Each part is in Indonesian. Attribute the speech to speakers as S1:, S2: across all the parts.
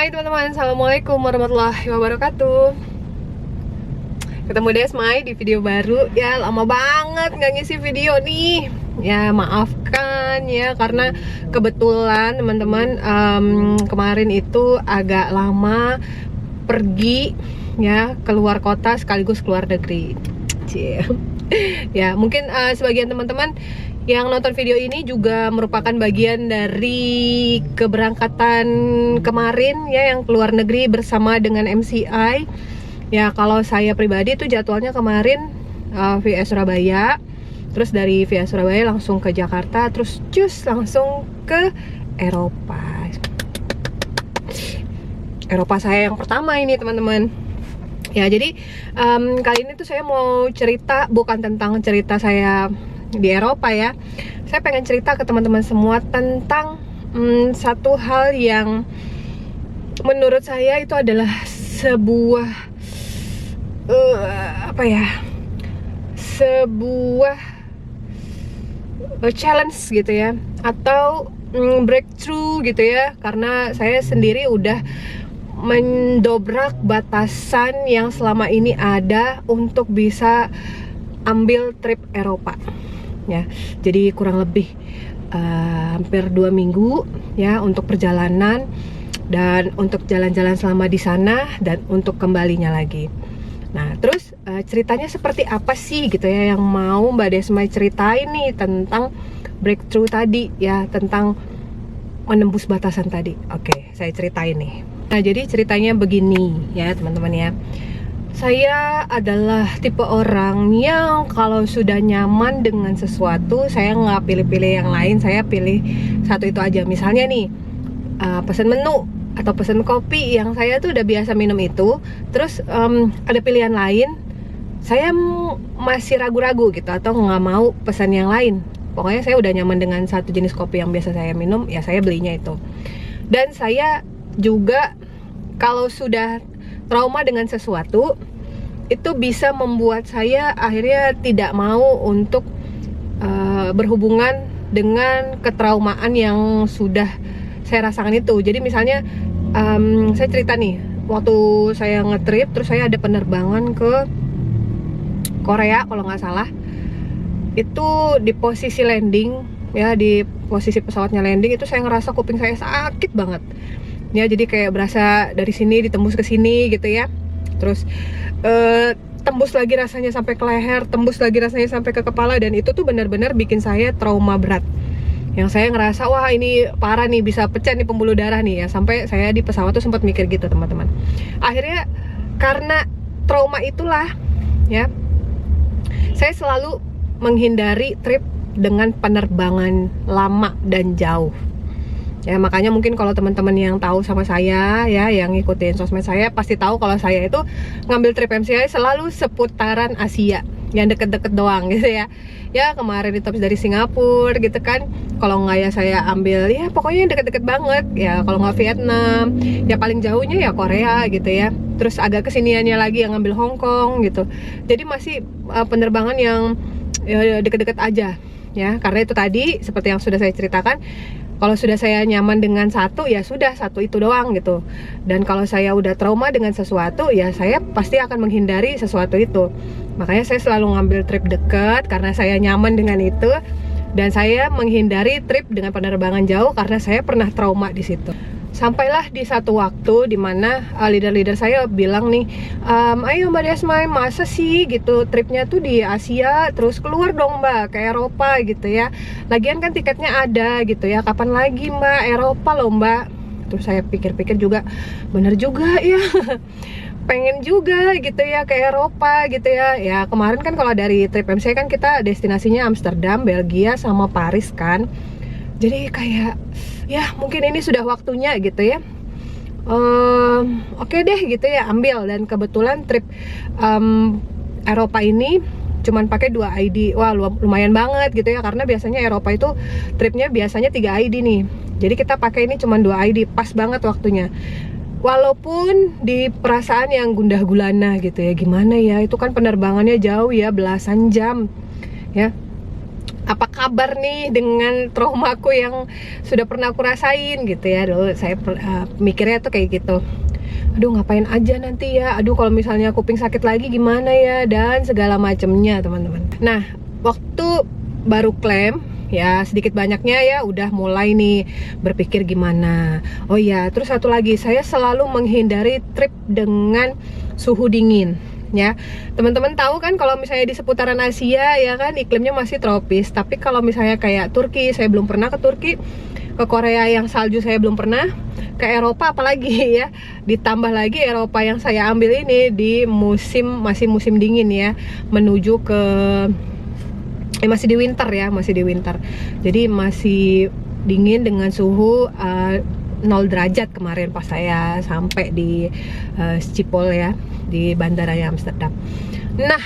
S1: Hai teman-teman, Assalamualaikum warahmatullahi wabarakatuh. Ketemu Desmai di video baru. Ya lama banget nggak ngisi video nih. Ya maafkan ya, karena kebetulan teman-teman kemarin itu agak lama pergi ya, keluar kota sekaligus keluar negeri. Cie. Ya mungkin sebagian teman-teman yang nonton video ini juga merupakan bagian dari keberangkatan kemarin ya, yang keluar negeri bersama dengan MCI. Ya kalau saya pribadi itu jadwalnya kemarin via Surabaya, terus dari via Surabaya langsung ke Jakarta, terus langsung ke Eropa. Eropa saya yang pertama ini teman-teman. Ya jadi kali ini tuh saya mau cerita, bukan tentang cerita saya di Eropa ya. Saya pengen cerita ke teman-teman semua tentang satu hal yang menurut saya itu adalah sebuah challenge gitu ya, atau breakthrough gitu ya, karena saya sendiri udah mendobrak batasan yang selama ini ada untuk bisa ambil trip Eropa ya. Jadi kurang lebih hampir 2 minggu ya untuk perjalanan, dan untuk jalan-jalan selama di sana, dan untuk kembalinya lagi. Nah terus ceritanya seperti apa sih gitu ya, yang mau Mbak Desmai ceritain nih tentang breakthrough tadi ya, tentang menembus batasan tadi. Oke, saya ceritain nih. Nah jadi ceritanya begini ya teman-teman ya. Saya adalah tipe orang yang kalau sudah nyaman dengan sesuatu, saya nggak pilih-pilih yang lain, saya pilih satu itu aja. Misalnya nih, pesan menu atau pesan kopi yang saya tuh udah biasa minum itu, terus ada pilihan lain, saya masih ragu-ragu gitu, atau nggak mau pesan yang lain. Pokoknya saya udah nyaman dengan satu jenis kopi yang biasa saya minum, ya saya belinya itu. Dan saya juga kalau sudah trauma dengan sesuatu, itu bisa membuat saya akhirnya tidak mau untuk berhubungan dengan ketraumaan yang sudah saya rasakan itu. Jadi misalnya saya cerita nih, waktu saya ngetrip, terus saya ada penerbangan ke Korea kalau nggak salah. Itu di posisi landing ya, di posisi pesawatnya landing itu saya ngerasa kuping saya sakit banget ya. Jadi kayak berasa dari sini ditembus ke sini gitu ya. Terus tembus lagi rasanya sampai ke leher, tembus lagi rasanya sampai ke kepala, dan itu tuh benar-benar bikin saya trauma berat. Yang saya ngerasa wah ini parah nih, bisa pecah nih pembuluh darah nih ya. Sampai saya di pesawat tuh sempat mikir gitu teman-teman. Akhirnya karena trauma itulah ya, saya selalu menghindari trip dengan penerbangan lama dan jauh. Ya makanya mungkin kalau teman-teman yang tahu sama saya ya, yang ngikutin sosmed saya, pasti tahu kalau saya itu ngambil trip MCI selalu seputaran Asia, yang deket-deket doang gitu ya. Ya kemarin itu habis dari Singapura gitu kan, kalau nggak ya saya ambil ya pokoknya yang deket-deket banget ya. Kalau nggak Vietnam, ya paling jauhnya ya Korea gitu ya. Terus agak kesiniannya lagi yang ngambil Hong Kong gitu. Jadi masih penerbangan yang ya, deket-deket aja ya. Karena itu tadi seperti yang sudah saya ceritakan, kalau sudah saya nyaman dengan satu, ya sudah satu itu doang gitu. Dan kalau saya udah trauma dengan sesuatu, ya saya pasti akan menghindari sesuatu itu. Makanya saya selalu ngambil trip dekat karena saya nyaman dengan itu, dan saya menghindari trip dengan penerbangan jauh karena saya pernah trauma di situ. Sampailah di satu waktu dimana leader-leader saya bilang nih, ayo Mbak Desmai, masa sih gitu tripnya tuh di Asia, terus keluar dong Mbak ke Eropa gitu ya. Lagian kan tiketnya ada gitu ya, kapan lagi Mbak Eropa loh Mbak. Terus saya pikir-pikir juga, bener juga ya. Pengen juga gitu ya ke Eropa gitu ya. Ya kemarin kan kalau dari trip MC kan kita destinasinya Amsterdam, Belgia sama Paris kan. Jadi kayak ya mungkin ini sudah waktunya gitu ya. Oke deh gitu ya, ambil. Dan kebetulan trip Eropa ini cuman pakai 2 ID. Wah lumayan banget gitu ya, karena biasanya Eropa itu tripnya biasanya 3 ID nih. Jadi kita pakai ini cuman 2 ID, pas banget waktunya. Walaupun di perasaan yang gundah gulana gitu ya, gimana ya, itu kan penerbangannya jauh ya, belasan jam ya. apa kabar nih dengan traumaku yang sudah pernah aku rasain gitu ya. Dulu saya mikirnya tuh kayak gitu, aduh ngapain aja nanti ya, aduh kalau misalnya kuping sakit lagi gimana ya, dan segala macemnya teman-teman. Nah waktu baru klaim ya, sedikit banyaknya ya udah mulai nih berpikir gimana. Oh ya, terus satu lagi, saya selalu menghindari trip dengan suhu dingin ya. Teman-teman tahu kan kalau misalnya di seputaran Asia ya kan iklimnya masih tropis, tapi kalau misalnya kayak Turki, saya belum pernah ke Turki, ke Korea yang salju saya belum pernah, ke Eropa apalagi ya, ditambah lagi Eropa yang saya ambil ini di masih musim dingin ya, menuju ke masih di winter ya, masih di winter, jadi masih dingin dengan suhu 0 derajat kemarin pas saya sampai di Schiphol ya, di bandaranya Amsterdam. Nah,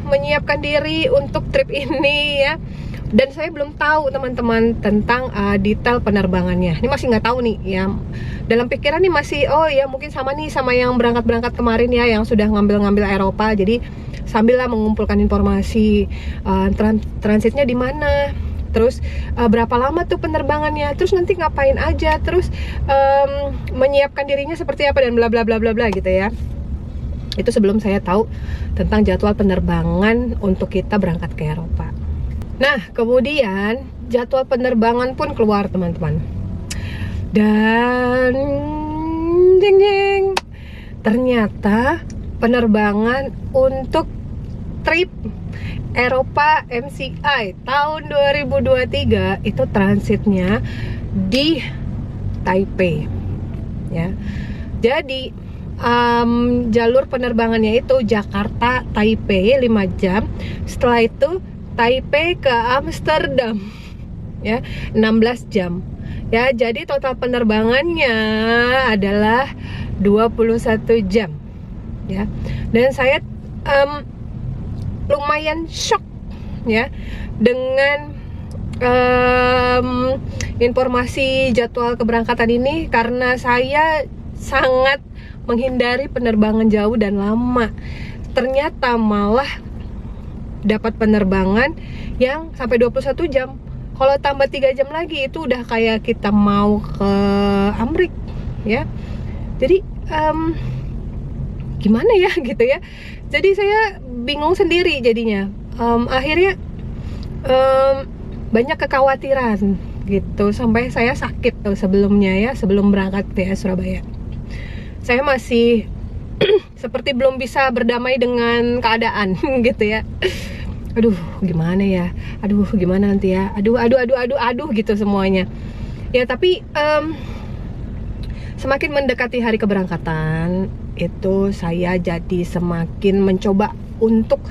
S1: menyiapkan diri untuk trip ini ya, dan saya belum tahu teman-teman tentang detail penerbangannya. Ini masih nggak tahu nih ya. Dalam pikiran nih masih, oh ya mungkin sama nih sama yang berangkat kemarin ya, yang sudah ngambil Eropa. Jadi sambil lah mengumpulkan informasi, transitnya di mana, terus berapa lama tuh penerbangannya, terus nanti ngapain aja, terus menyiapkan dirinya seperti apa dan bla bla bla bla bla gitu ya. Itu sebelum saya tahu tentang jadwal penerbangan untuk kita berangkat ke Eropa. Nah, kemudian jadwal penerbangan pun keluar teman-teman. Dan jeng jeng, ternyata penerbangan untuk trip Eropa MCI tahun 2023 itu transitnya di Taipei ya. Jadi jalur penerbangannya itu Jakarta Taipei 5 jam, setelah itu Taipei ke Amsterdam ya 16 jam ya. Jadi total penerbangannya adalah 21 jam ya. Dan saya lumayan shock ya dengan informasi jadwal keberangkatan ini, karena saya sangat menghindari penerbangan jauh dan lama. Ternyata malah dapat penerbangan yang sampai 21 jam. Kalau tambah 3 jam lagi itu udah kayak kita mau ke Amrik ya. Jadi gimana ya gitu ya. Jadi saya bingung sendiri jadinya. Akhirnya banyak kekhawatiran gitu, sampai saya sakit tuh sebelumnya ya, sebelum berangkat ya Surabaya. Saya masih seperti belum bisa berdamai dengan keadaan gitu ya. Aduh gimana ya, aduh gimana nanti ya, aduh gitu semuanya ya. Tapi semakin mendekati hari keberangkatan itu saya jadi semakin mencoba untuk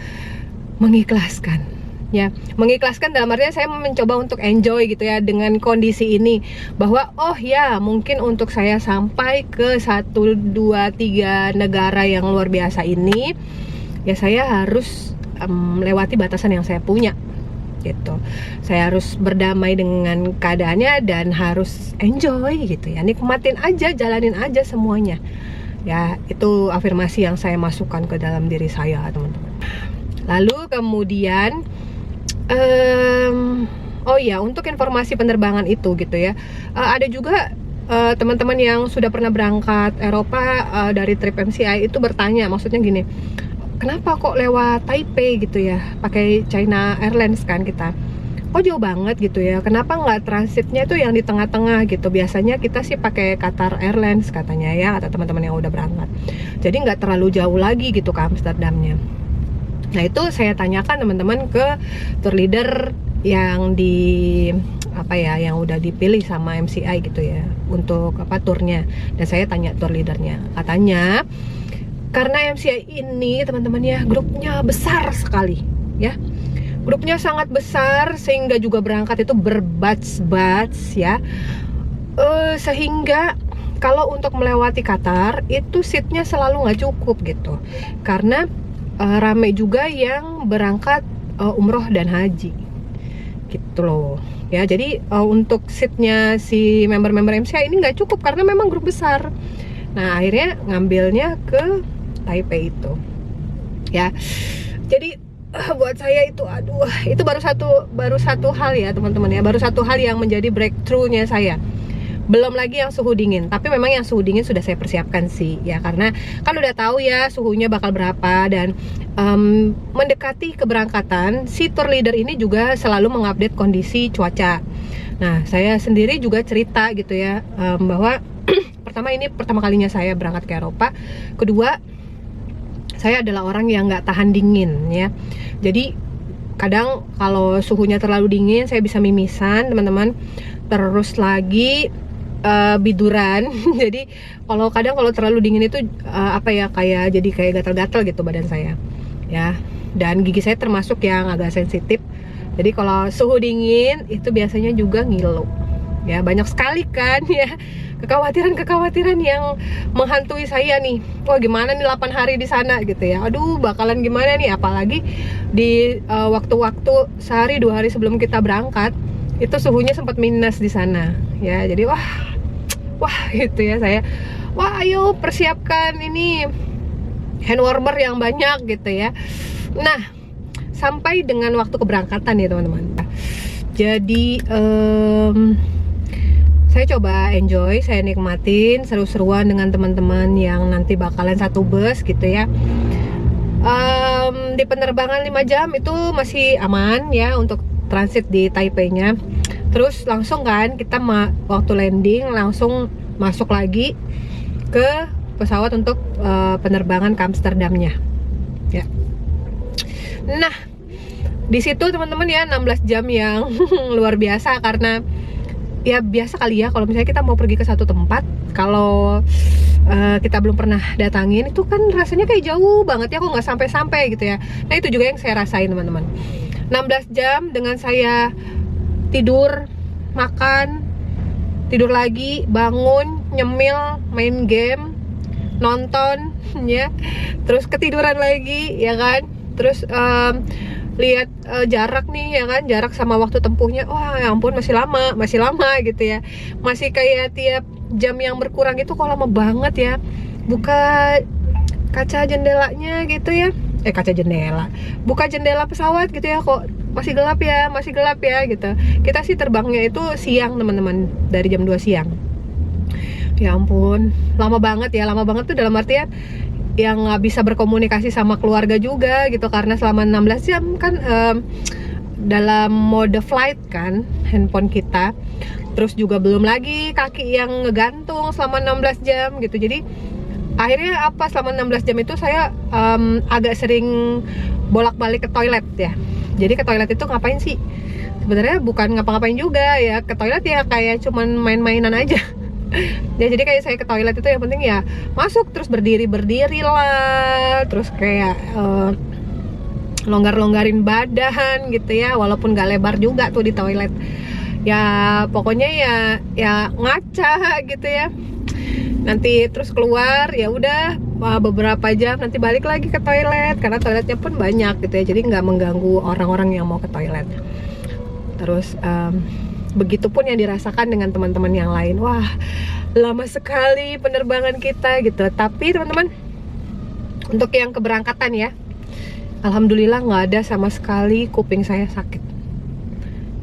S1: mengikhlaskan ya. Mengikhlaskan dalam artinya saya mencoba untuk enjoy gitu ya dengan kondisi ini, bahwa oh ya mungkin untuk saya sampai ke 1, 2, 3 negara yang luar biasa ini ya, saya harus melewati batasan yang saya punya gitu. Saya harus berdamai dengan keadaannya dan harus enjoy gitu ya, nikmatin aja, jalanin aja semuanya ya. Itu afirmasi yang saya masukkan ke dalam diri saya teman-teman. Lalu kemudian oh ya, untuk informasi penerbangan itu gitu ya, ada juga teman-teman yang sudah pernah berangkat Eropa dari trip MCI itu bertanya, maksudnya gini, kenapa kok lewat Taipei gitu ya, pakai China Airlines kan kita, kok jauh banget gitu ya, kenapa nggak transitnya tuh yang di tengah-tengah gitu, biasanya kita sih pakai Qatar Airlines katanya ya, kata teman-teman yang udah berangkat, jadi nggak terlalu jauh lagi gitu ke Amsterdamnya. Nah itu saya tanyakan teman-teman ke tour leader yang di apa ya, yang udah dipilih sama MCI gitu ya untuk apa turnya, dan saya tanya tour leadernya, katanya karena MCI ini teman-teman ya grupnya besar sekali ya, grupnya sangat besar sehingga juga berangkat itu berbatch-batch ya, sehingga kalau untuk melewati Qatar itu seatnya selalu nggak cukup gitu, karena rame juga yang berangkat umroh dan haji gitu loh ya. Jadi untuk seatnya si member-member MCI ini nggak cukup karena memang grup besar. Nah akhirnya ngambilnya ke Taipei itu ya. Jadi buat saya itu aduh, itu baru satu hal ya teman-teman ya, baru satu hal yang menjadi breakthrough-nya saya. Belum lagi yang suhu dingin, tapi memang yang suhu dingin sudah saya persiapkan sih ya, karena kan udah tahu ya suhunya bakal berapa. Dan mendekati keberangkatan, si tour leader ini juga selalu mengupdate kondisi cuaca. Nah, saya sendiri juga cerita gitu ya, bahwa pertama, ini pertama kalinya saya berangkat ke Eropa. Kedua, saya adalah orang yang nggak tahan dingin ya. Jadi kadang kalau suhunya terlalu dingin saya bisa mimisan teman-teman. Terus lagi biduran. Jadi kadang kalau terlalu dingin itu kayak jadi kayak gatal-gatal gitu badan saya ya. Dan gigi saya termasuk yang agak sensitif. Jadi kalau suhu dingin itu biasanya juga ngilu ya. Banyak sekali kan ya kekhawatiran yang menghantui saya nih. Wah, gimana nih 8 hari di sana gitu ya. Aduh, bakalan gimana nih, apalagi di waktu-waktu sehari 2 hari sebelum kita berangkat itu suhunya sempat minus di sana ya. Jadi wah gitu ya, saya ayo persiapkan ini hand warmer yang banyak gitu ya. Nah, sampai dengan waktu keberangkatan ya teman-teman. Jadi saya coba enjoy, saya nikmatin seru-seruan dengan teman-teman yang nanti bakalan satu bus gitu ya. Di penerbangan 5 jam itu masih aman ya untuk transit di Taipei-nya. Terus langsung kan kita waktu landing langsung masuk lagi ke pesawat untuk penerbangan ke Amsterdamnya ya. Nah, di situ teman-teman ya 16 jam yang luar biasa, karena ya biasa kali ya kalau misalnya kita mau pergi ke satu tempat, kalau kita belum pernah datangin itu kan rasanya kayak jauh banget ya, kok nggak sampai-sampai gitu ya. Nah, itu juga yang saya rasain teman-teman. 16 jam dengan saya tidur, makan, tidur lagi, bangun, nyemil, main game, nonton ya, terus ketiduran lagi ya kan. Terus lihat jarak nih ya kan, jarak sama waktu tempuhnya, wah ya ampun masih lama gitu ya. Masih kayak tiap jam yang berkurang itu kok lama banget ya. Buka kaca jendelanya gitu ya, buka jendela pesawat gitu ya, kok masih gelap ya gitu. Kita sih terbangnya itu siang teman-teman, dari jam 2 siang. Ya ampun, lama banget tuh dalam artian yang nggak bisa berkomunikasi sama keluarga juga gitu, karena selama 16 jam kan dalam mode flight kan handphone kita. Terus juga belum lagi kaki yang ngegantung selama 16 jam gitu. Jadi akhirnya selama 16 jam itu saya agak sering bolak-balik ke toilet ya. Jadi ke toilet itu ngapain sih? Sebenarnya bukan ngapa-ngapain juga ya, ke toilet ya kayak cuman main-mainan aja. Ya, jadi kayak saya ke toilet itu yang penting ya masuk terus berdiri lah, terus kayak longgarin badan gitu ya, walaupun gak lebar juga tuh di toilet. Ya pokoknya ya ngaca gitu ya. Nanti terus keluar ya udah beberapa jam nanti balik lagi ke toilet, karena toiletnya pun banyak gitu ya, jadi nggak mengganggu orang-orang yang mau ke toilet. Terus begitupun yang dirasakan dengan teman-teman yang lain. Wah, lama sekali penerbangan kita gitu. Tapi teman-teman, untuk yang keberangkatan ya, alhamdulillah nggak ada sama sekali kuping saya sakit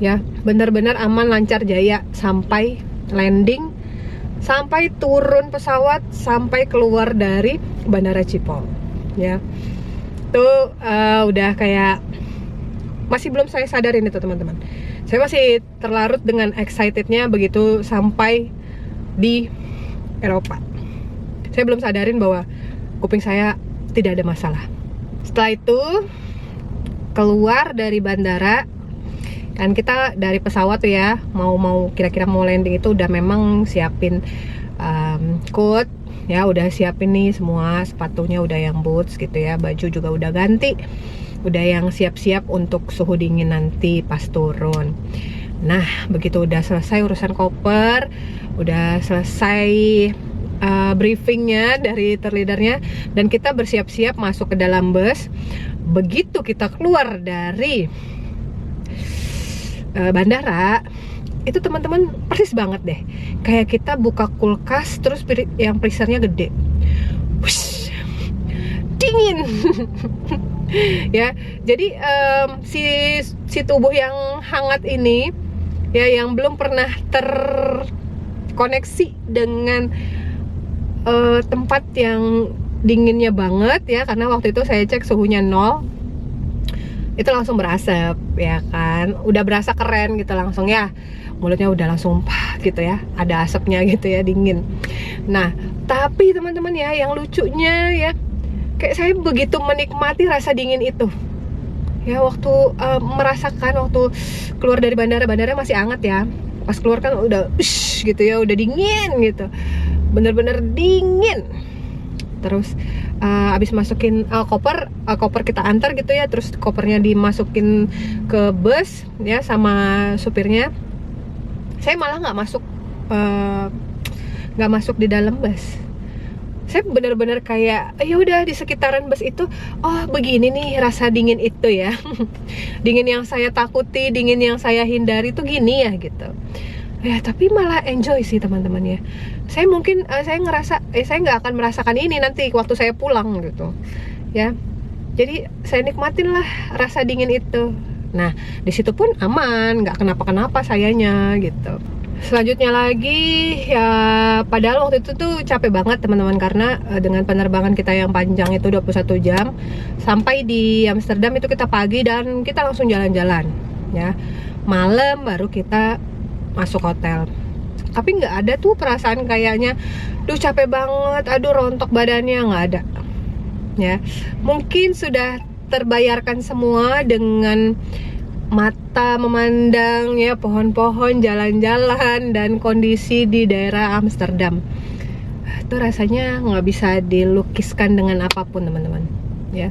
S1: ya. Benar-benar aman, lancar, jaya sampai landing, sampai turun pesawat, sampai keluar dari Bandara Schiphol ya. Tuh udah kayak masih belum saya sadarin itu teman-teman. Saya masih terlarut dengan excitednya begitu sampai di Eropa. Saya belum sadarin bahwa kuping saya tidak ada masalah. Setelah itu keluar dari bandara, kan kita dari pesawat tuh ya, kira-kira mau landing itu udah memang siapin coat ya, udah siapin nih semua, sepatunya udah yang boots gitu ya, baju juga udah ganti, udah yang siap-siap untuk suhu dingin nanti pas turun. Nah, begitu udah selesai urusan koper, udah selesai briefingnya dari terleadernya, dan kita bersiap-siap masuk ke dalam bus. Begitu kita keluar dari bandara, itu teman-teman persis banget deh, kayak kita buka kulkas terus yang freezernya gede, wush, dingin. Ya, jadi si tubuh yang hangat ini ya, yang belum pernah terkoneksi dengan tempat yang dinginnya banget ya, karena waktu itu saya cek suhunya 0, itu langsung berasap ya kan, udah berasa keren gitu langsung ya, mulutnya udah langsung gitu ya, ada asapnya gitu ya, dingin. Nah tapi teman-teman ya, yang lucunya ya, kayak saya begitu menikmati rasa dingin itu ya, waktu merasakan waktu keluar dari bandara masih hangat ya, pas keluar kan udah gitu ya, udah dingin gitu, bener-bener dingin. Terus abis masukin koper kita antar gitu ya, terus kopernya dimasukin ke bus ya sama supirnya. Saya malah nggak masuk di dalam bus. Saya benar-benar kayak ya udah di sekitaran bus itu, oh begini nih rasa dingin itu ya. Dingin yang saya takuti, dingin yang saya hindari tuh gini ya gitu. Ya tapi malah enjoy sih teman-teman ya. Saya mungkin saya ngerasa saya nggak akan merasakan ini nanti waktu saya pulang gitu ya. Jadi saya nikmatin lah rasa dingin itu. Nah di situ pun aman, nggak kenapa-kenapa sayanya gitu. Selanjutnya lagi ya, padahal waktu itu tuh capek banget teman-teman, karena dengan penerbangan kita yang panjang itu 21 jam, sampai di Amsterdam itu kita pagi dan kita langsung jalan-jalan ya, malam baru kita masuk hotel. Tapi nggak ada tuh perasaan kayaknya duh capek banget, aduh rontok badannya, nggak ada ya. Mungkin sudah terbayarkan semua dengan mata memandang ya pohon-pohon, jalan-jalan, dan kondisi di daerah Amsterdam. Itu rasanya nggak bisa dilukiskan dengan apapun teman-teman ya.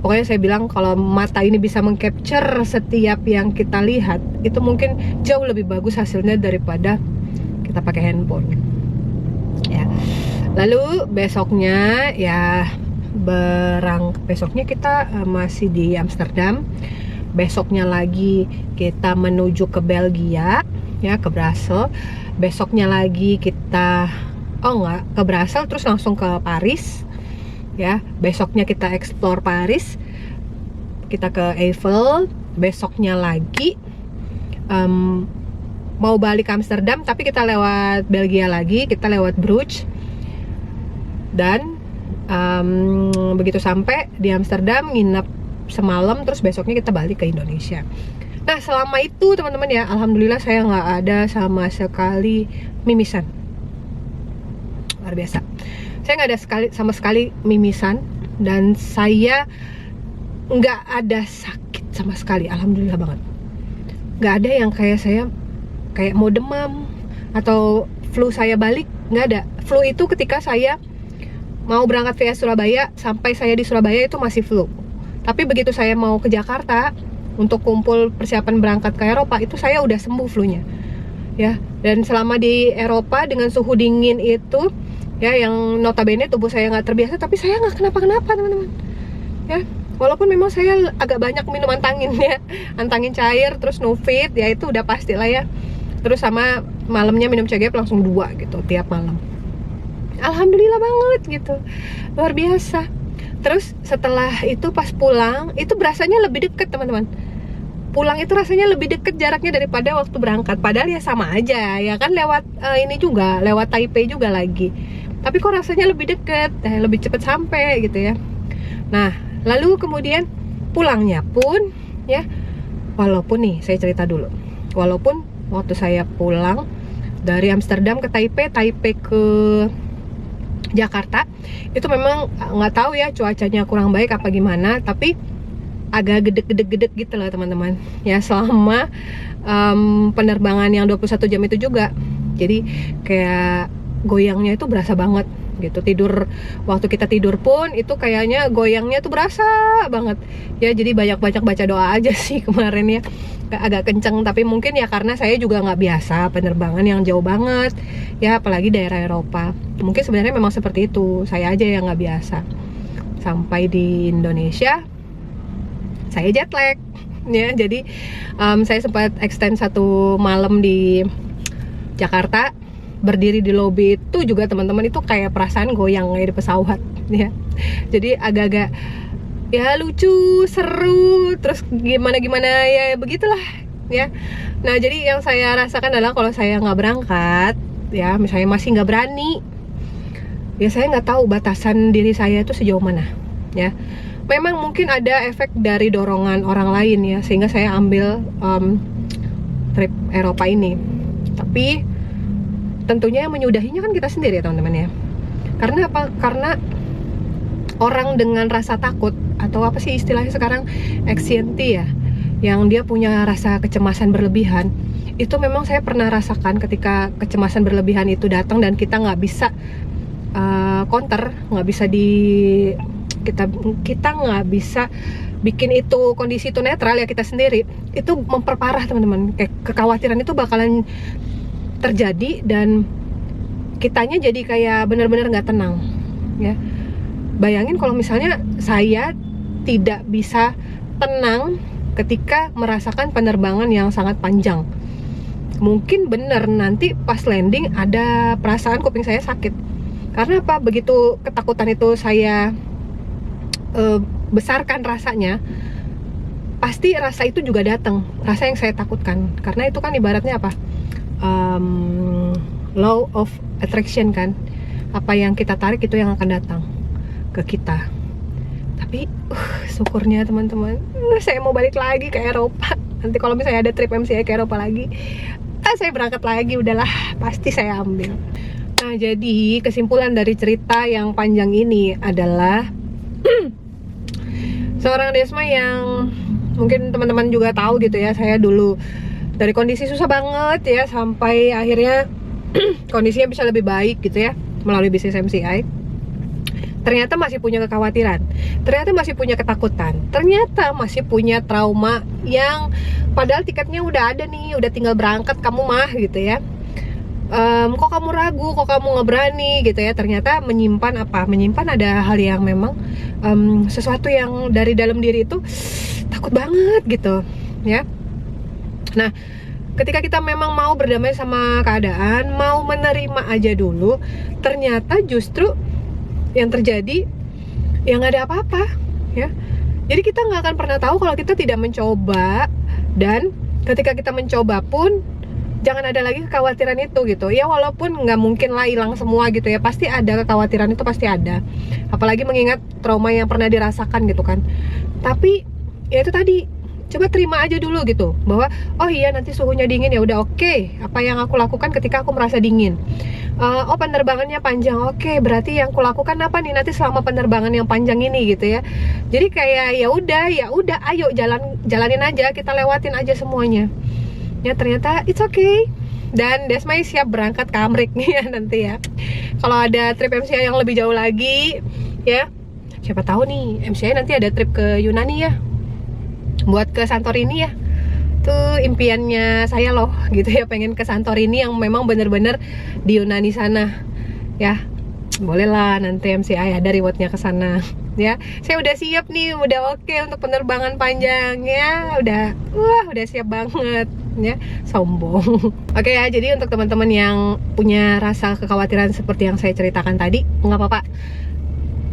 S1: Pokoknya saya bilang kalau mata ini bisa mengcapture setiap yang kita lihat, itu mungkin jauh lebih bagus hasilnya daripada kita pakai handphone ya. Lalu besoknya ya, besoknya kita masih di Amsterdam. Besoknya lagi kita menuju ke Belgia ya, ke Brussels. Besoknya lagi kita ke Brussels terus langsung ke Paris ya. Besoknya kita explore Paris, kita ke Eiffel. Besoknya lagi mau balik ke Amsterdam, tapi kita lewat Belgia lagi, kita lewat Bruges. Dan begitu sampai di Amsterdam nginep semalam, terus besoknya kita balik ke Indonesia. Nah selama itu teman-teman ya, alhamdulillah saya nggak ada sama sekali mimisan. Luar biasa, saya nggak ada sama sekali mimisan, dan saya nggak ada sakit sama sekali, alhamdulillah banget. Nggak ada yang kayak saya kayak mau demam atau flu saya balik, nggak ada. Flu itu ketika saya mau berangkat via Surabaya, sampai saya di Surabaya itu masih flu. Tapi begitu saya mau ke Jakarta untuk kumpul persiapan berangkat ke Eropa, itu saya udah sembuh flu-nya ya. Dan selama di Eropa dengan suhu dingin itu ya, yang notabene tubuh saya nggak terbiasa, tapi saya nggak kenapa-kenapa teman-teman ya. Walaupun memang saya agak banyak minum antangin ya, antangin cair, terus Nufit ya, itu udah pasti lah ya. Terus sama malamnya minum CGP langsung 2 gitu tiap malam. Alhamdulillah banget gitu, luar biasa. Terus setelah itu pas pulang, itu berasanya lebih deket teman-teman. Pulang itu rasanya lebih deket jaraknya daripada waktu berangkat. Padahal ya sama aja ya kan, lewat ini juga, lewat Taipei juga lagi. Tapi kok rasanya lebih deket, lebih cepet sampai gitu ya. Nah lalu kemudian pulangnya pun ya, walaupun nih saya cerita dulu, walaupun waktu saya pulang dari Amsterdam ke Taipei, Taipei ke Jakarta, itu memang nggak tahu ya cuacanya kurang baik apa gimana, tapi agak gedek-gedek gitu lah teman-teman ya, selama penerbangan yang 21 jam itu juga. Jadi kayak goyangnya itu berasa banget gitu. Waktu kita tidur pun itu kayaknya goyangnya tuh berasa banget ya. Jadi banyak-banyak baca doa aja sih kemarin ya, agak kenceng. Tapi mungkin ya karena saya juga nggak biasa penerbangan yang jauh banget ya, apalagi daerah Eropa. Mungkin sebenarnya memang seperti itu, saya aja yang nggak biasa. Sampai di Indonesia saya jet lag ya. Jadi saya sempat extend 1 malam di Jakarta. Berdiri di lobi itu juga teman-teman, itu kayak perasaan goyang kayak di pesawat ya. Jadi agak-agak ya lucu, seru, terus gimana ya begitulah ya. Nah jadi yang saya rasakan adalah kalau saya nggak berangkat ya, misalnya masih nggak berani ya, saya nggak tahu batasan diri saya itu sejauh mana ya. Memang mungkin ada efek dari dorongan orang lain ya, sehingga saya ambil trip Eropa ini. Tapi tentunya yang menyudahinya kan kita sendiri ya teman-teman ya. Karena apa? Karena orang dengan rasa takut, atau apa sih istilahnya sekarang, anxiety ya, yang dia punya rasa kecemasan berlebihan, itu memang saya pernah rasakan ketika kecemasan berlebihan itu datang dan kita nggak bisa counter, nggak bisa kita nggak bisa bikin itu kondisi itu netral ya, kita sendiri itu memperparah teman-teman. Kayak kekhawatiran itu bakalan terjadi dan kitanya jadi kayak benar-benar nggak tenang ya. Bayangin kalau misalnya saya tidak bisa tenang ketika merasakan penerbangan yang sangat panjang, mungkin bener nanti pas landing ada perasaan kuping saya sakit. Karena apa? Begitu ketakutan itu saya besarkan rasanya, pasti rasa itu juga datang, rasa yang saya takutkan. Karena itu kan ibaratnya apa? Law of attraction kan, apa yang kita tarik itu yang akan datang ke kita. Tapi syukurnya teman-teman, saya mau balik lagi ke Eropa. Nanti kalau misalnya ada trip MCI ke Eropa lagi, saya berangkat lagi, udahlah pasti saya ambil. Nah jadi kesimpulan dari cerita yang panjang ini adalah seorang Desma yang mungkin teman-teman juga tahu gitu ya, saya dulu dari kondisi susah banget ya, sampai akhirnya kondisinya bisa lebih baik gitu ya melalui bisnis MCI. Ternyata masih punya kekhawatiran, ternyata masih punya ketakutan, ternyata masih punya trauma yang padahal tiketnya udah ada nih, udah tinggal berangkat kamu mah gitu ya. Kok kamu ragu, kok kamu nggak berani gitu ya. Ternyata menyimpan apa? Menyimpan ada hal yang memang sesuatu yang dari dalam diri itu takut banget gitu ya. Nah ketika kita memang mau berdamai sama keadaan, mau menerima aja dulu, ternyata justru yang terjadi yang nggak ada apa-apa ya. Jadi kita nggak akan pernah tahu kalau kita tidak mencoba, dan ketika kita mencoba pun jangan ada lagi kekhawatiran itu gitu ya. Walaupun nggak mungkin lah hilang semua gitu ya, pasti ada kekhawatiran itu, pasti ada, apalagi mengingat trauma yang pernah dirasakan gitu kan. Tapi ya itu tadi, coba terima aja dulu gitu, bahwa oh iya nanti suhunya dingin, ya udah oke. Apa yang aku lakukan ketika aku merasa dingin? Oh penerbangannya panjang, oke, berarti yang aku lakukan apa nih nanti selama penerbangan yang panjang ini gitu ya. Jadi kayak ya udah ayo jalanin aja, kita lewatin aja semuanya ya. Ternyata it's okay, dan Desma siap berangkat ke Amrik nih ya nanti ya, kalau ada trip MCI yang lebih jauh lagi ya. Siapa tahu nih MCI nanti ada trip ke Yunani ya, buat ke Santorini ya. Tuh impiannya saya loh gitu ya, pengen ke Santorini yang memang bener-bener di Yunani sana ya. Boleh lah nanti MCI ada rewardnya ke sana ya. Saya udah siap nih, udah oke untuk penerbangan panjang ya, udah siap banget ya. Sombong. Oke ya, jadi untuk teman-teman yang punya rasa kekhawatiran seperti yang saya ceritakan tadi, nggak apa-apa,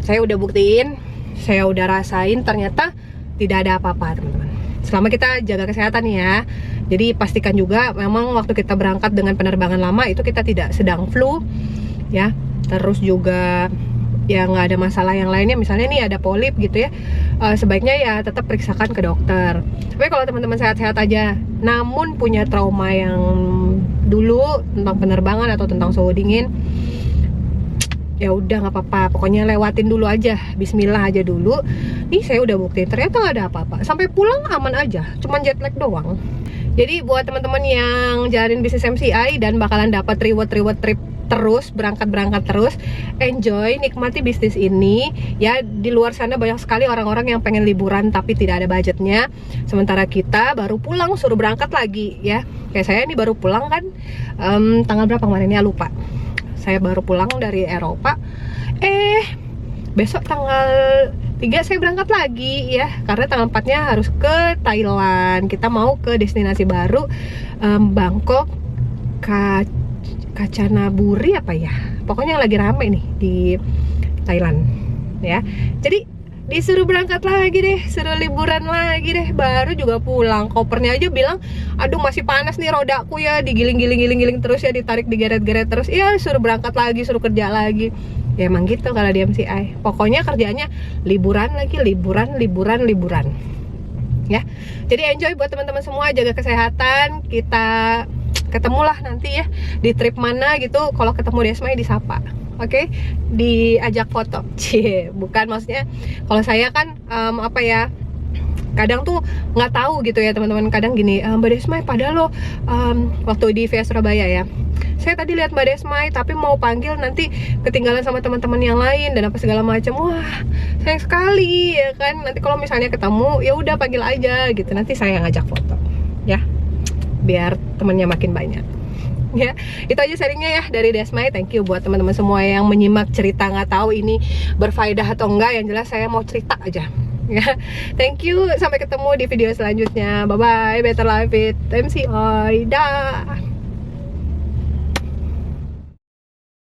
S1: saya udah buktiin, saya udah rasain, ternyata tidak ada apa-apa teman-teman, selama kita jaga kesehatan ya. Jadi pastikan juga memang waktu kita berangkat dengan penerbangan lama itu kita tidak sedang flu ya. Terus juga ya nggak ada masalah yang lainnya, misalnya nih ada polip gitu ya, sebaiknya ya tetap periksakan ke dokter. Tapi kalau teman-teman sehat-sehat aja namun punya trauma yang dulu tentang penerbangan atau tentang suhu dingin, ya udah nggak apa-apa, pokoknya lewatin dulu aja, bismillah aja dulu. Nih saya udah buktiin ternyata nggak ada apa-apa, sampai pulang aman aja, cuman jet lag doang. Jadi buat teman-teman yang jalanin bisnis MCI dan bakalan dapat reward trip terus, berangkat terus, enjoy, nikmati bisnis ini ya. Di luar sana banyak sekali orang-orang yang pengen liburan tapi tidak ada budgetnya, sementara kita baru pulang suruh berangkat lagi ya. Kayak saya ini baru pulang kan, tanggal berapa kemarin ya, lupa. Saya baru pulang dari Eropa, besok tanggal 3 saya berangkat lagi ya, karena tanggal 4-nya harus ke Thailand. Kita mau ke destinasi baru, Bangkok, Kanchanaburi apa ya, pokoknya lagi rame nih di Thailand ya. Jadi disuruh berangkat lagi deh, suruh liburan lagi deh, baru juga pulang. Kopernya aja bilang, aduh masih panas nih rodaku ya, digiling-giling terus ya, ditarik digeret-geret terus. Iya, suruh berangkat lagi, suruh kerja lagi. Ya emang gitu kalau di MCI. Pokoknya kerjanya liburan lagi, liburan. Ya, jadi enjoy buat teman-teman semua, jaga kesehatan. Kita ketemulah nanti ya di trip mana gitu. Kalau ketemu di Esmai disapa, oke? Diajak foto. Cie, bukan maksudnya. Kalau saya kan apa ya? Kadang tuh nggak tahu gitu ya teman-teman. Kadang gini, Mbak Desmai padahal lo waktu di VIA Surabaya ya, saya tadi lihat Mbak Desmai tapi mau panggil nanti ketinggalan sama teman-teman yang lain dan apa segala macam. Wah, sayang sekali ya kan. Nanti kalau misalnya ketemu ya udah panggil aja gitu. Nanti saya ngajak foto ya, biar temennya makin banyak. Ya, itu aja sharingnya ya dari Desmai. Thank you buat teman-teman semua yang menyimak cerita, nggak tahu ini berfaedah atau enggak. Yang jelas saya mau cerita aja. Ya, thank you. Sampai ketemu di video selanjutnya. Bye bye. Better life with MCI. Dah.